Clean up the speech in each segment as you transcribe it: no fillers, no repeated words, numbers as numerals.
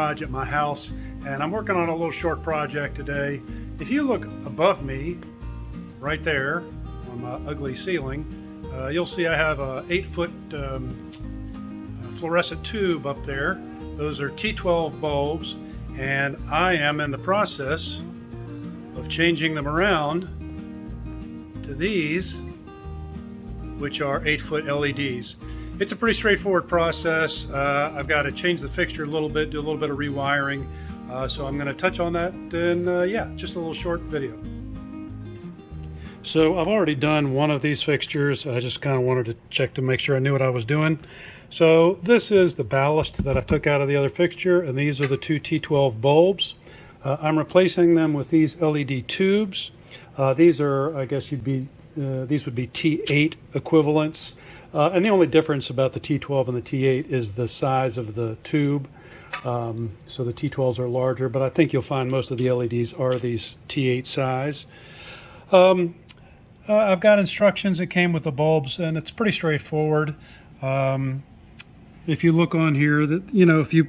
garage at my house, and I'm working on a little short project today. If you look above me, right there on my ugly ceiling, you'll see I have a 8-foot fluorescent tube up there. Those are T-12 bulbs, and I am in the process of changing them around to these, which are 8-foot LEDs. It's a pretty straightforward process. I've got to change the fixture a little bit, do a little bit of rewiring, so I'm going to touch on that in, yeah, just a little short video. So I've already done one of these fixtures. I just kind of wanted to check to make sure I knew what I was doing. So this is the ballast that I took out of the other fixture, and these are the two T-12 bulbs. I'm replacing them with these LED tubes. These are, I guess these would be T8 equivalents. And the only difference about the T12 and the T8 is the size of the tube. So the T12s are larger, but I think you'll find most of the LEDs are these T8 size. I've got instructions that came with the bulbs, and it's pretty straightforward. If you look on here, if you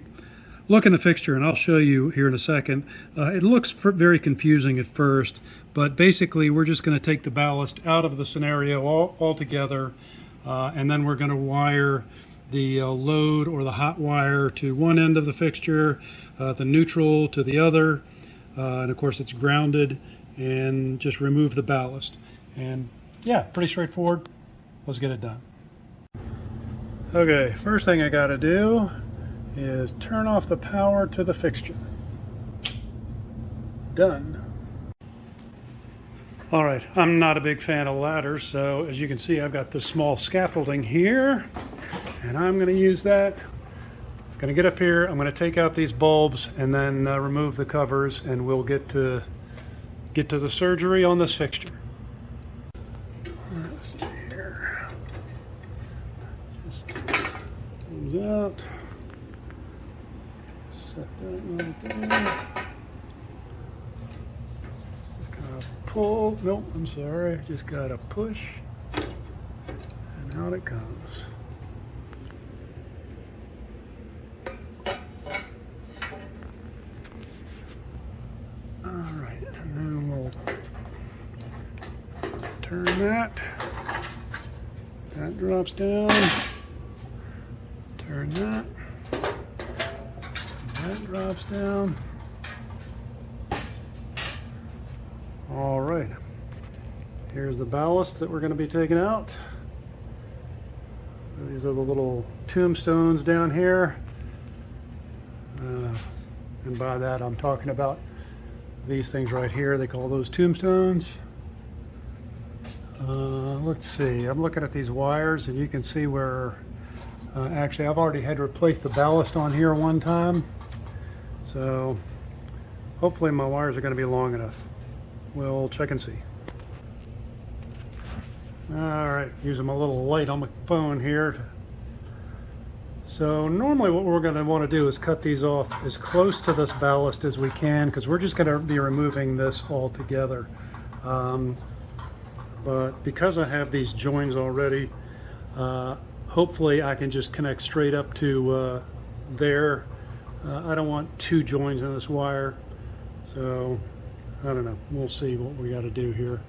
look in the fixture, and I'll show you here in a second, it looks very confusing at first, but basically we're just going to take the ballast out of the scenario altogether, and then we're going to wire the load or the hot wire to one end of the fixture, the neutral to the other, and of course it's grounded, and just remove the ballast. And yeah, pretty straightforward. Let's get it done. Okay, first thing I got to do is turn off the power to the fixture. Done. All right, I'm not a big fan of ladders, so as you can see, I've got this small scaffolding here, and I'm going to use that. I'm going to get up here, I'm going to take out these bulbs and then remove the covers, and we'll get to the surgery on this fixture. Let's see here. Just comes out. Set that right there. Just gotta pull. Nope, I'm sorry. Just gotta push, and out it comes. All right, and then we'll turn that. That drops down. Turn that. That drops down. All right. Here's the ballast that we're going to be taking out. These are the little tombstones down here. And by that I'm talking about these things right here. They call those tombstones. Let's see, I'm looking at these wires, and you can see where actually I've already had to replace the ballast on here one time, so hopefully my wires are going to be long enough. We'll check and see. Alright, using my little light on my phone here. So normally what we're going to want to do is cut these off as close to this ballast as we can, because we're just going to be removing this all together. But because I have these joins already, hopefully I can just connect straight up to there. I don't want two joins in this wire, so I don't know. We'll see what we got to do here.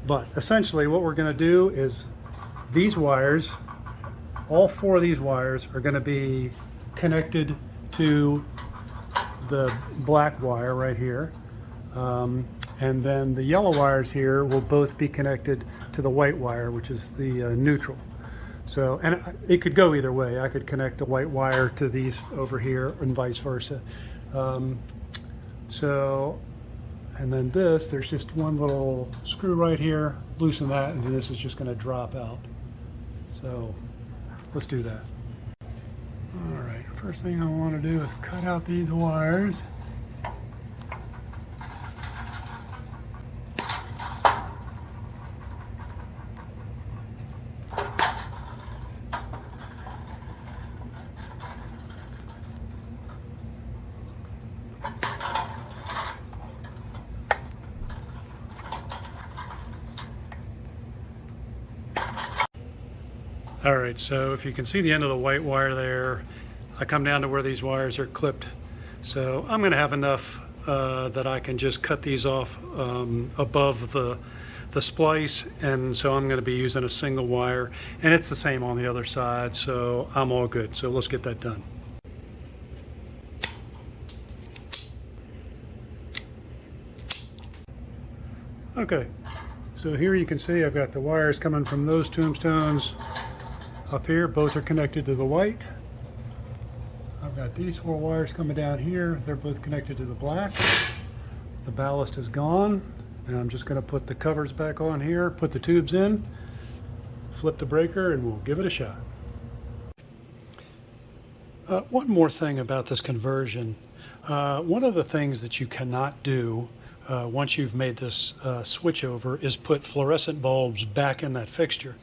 But essentially what we're going to do is these wires, all four of these wires are going to be connected to the black wire right here. And then the yellow wires here will both be connected to the white wire, which is the neutral. So, and it could go either way. I could connect the white wire to these over here and vice versa. So, and then this, there's just one little screw right here, loosen that, and this is just going to drop out. So, let's do that. All right, first thing I want to do is cut out these wires. All right, so if you can see the end of the white wire there, I come down to where these wires are clipped So I'm going to have enough that I can just cut these off above the splice, and so I'm going to be using a single wire, and it's the same on the other side, so I'm all good. So let's get that done. Okay, so here you can see I've got the wires coming from those tombstones up here. Both are connected to the white. I've got these 4 wires coming down here. They're both connected to the black. The ballast is gone. And I'm just going to put the covers back on here, put the tubes in, flip the breaker, and we'll give it a shot. One more thing about this conversion. One of the things that you cannot do once you've made this switch over is put fluorescent bulbs back in that fixture.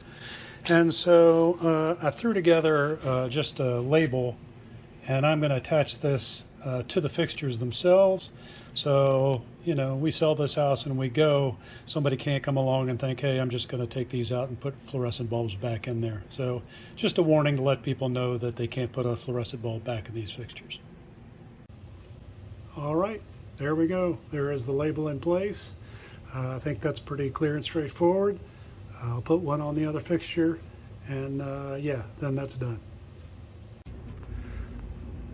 And so I threw together just a label, and I'm going to attach this to the fixtures themselves. So, you know, we sell this house and we go, somebody can't come along and think, hey, I'm just going to take these out and put fluorescent bulbs back in there. So just a warning to let people know that they can't put a fluorescent bulb back in these fixtures. All right, there we go. There is the label in place. I think that's pretty clear and straightforward. I'll put one on the other fixture, and yeah, then that's done.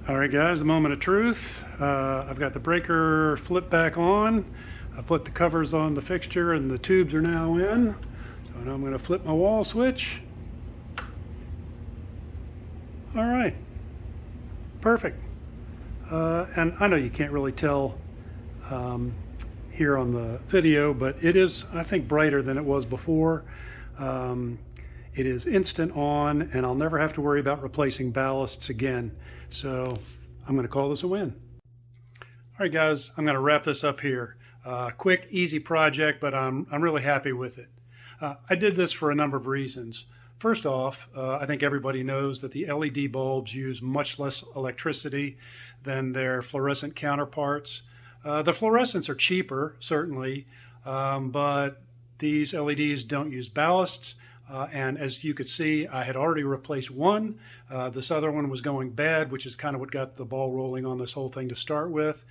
All right, guys, the moment of truth. I've got the breaker flipped back on. I put the covers on the fixture and the tubes are now in. So now I'm going to flip my wall switch. All right, perfect. And I know you can't really tell here on the video, but it is, I think, brighter than it was before. It is instant on, and I'll never have to worry about replacing ballasts again. So I'm going to call this a win. All right, guys, I'm going to wrap this up here. Quick, easy project, but I'm really happy with it. I did this for a number of reasons. First off, I think everybody knows that the LED bulbs use much less electricity than their fluorescent counterparts. The fluorescents are cheaper, certainly, but these LEDs don't use ballasts. And as you could see, I had already replaced one. This other one was going bad, which is kind of what got the ball rolling on this whole thing to start with.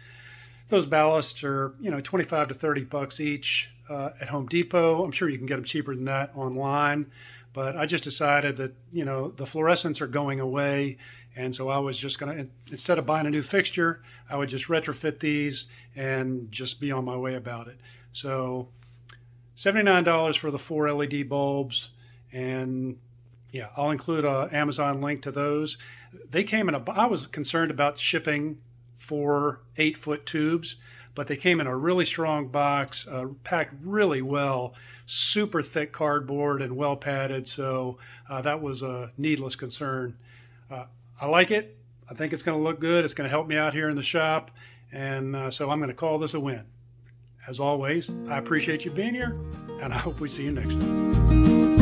Those ballasts are, you know, 25 to 30 bucks each at Home Depot. I'm sure you can get them cheaper than that online. But I just decided that, you know, the fluorescents are going away. And so I was just going to, instead of buying a new fixture, I would just retrofit these and just be on my way about it. So $79 for the 4 LED bulbs. And yeah, I'll include an Amazon link to those. They came in I was concerned about shipping 4 8-foot tubes, but they came in a really strong box, packed really well, super thick cardboard and well padded. So that was a needless concern. I like it. I think it's going to look good. It's going to help me out here in the shop. And so I'm going to call this a win. As always, I appreciate you being here, and I hope we see you next time.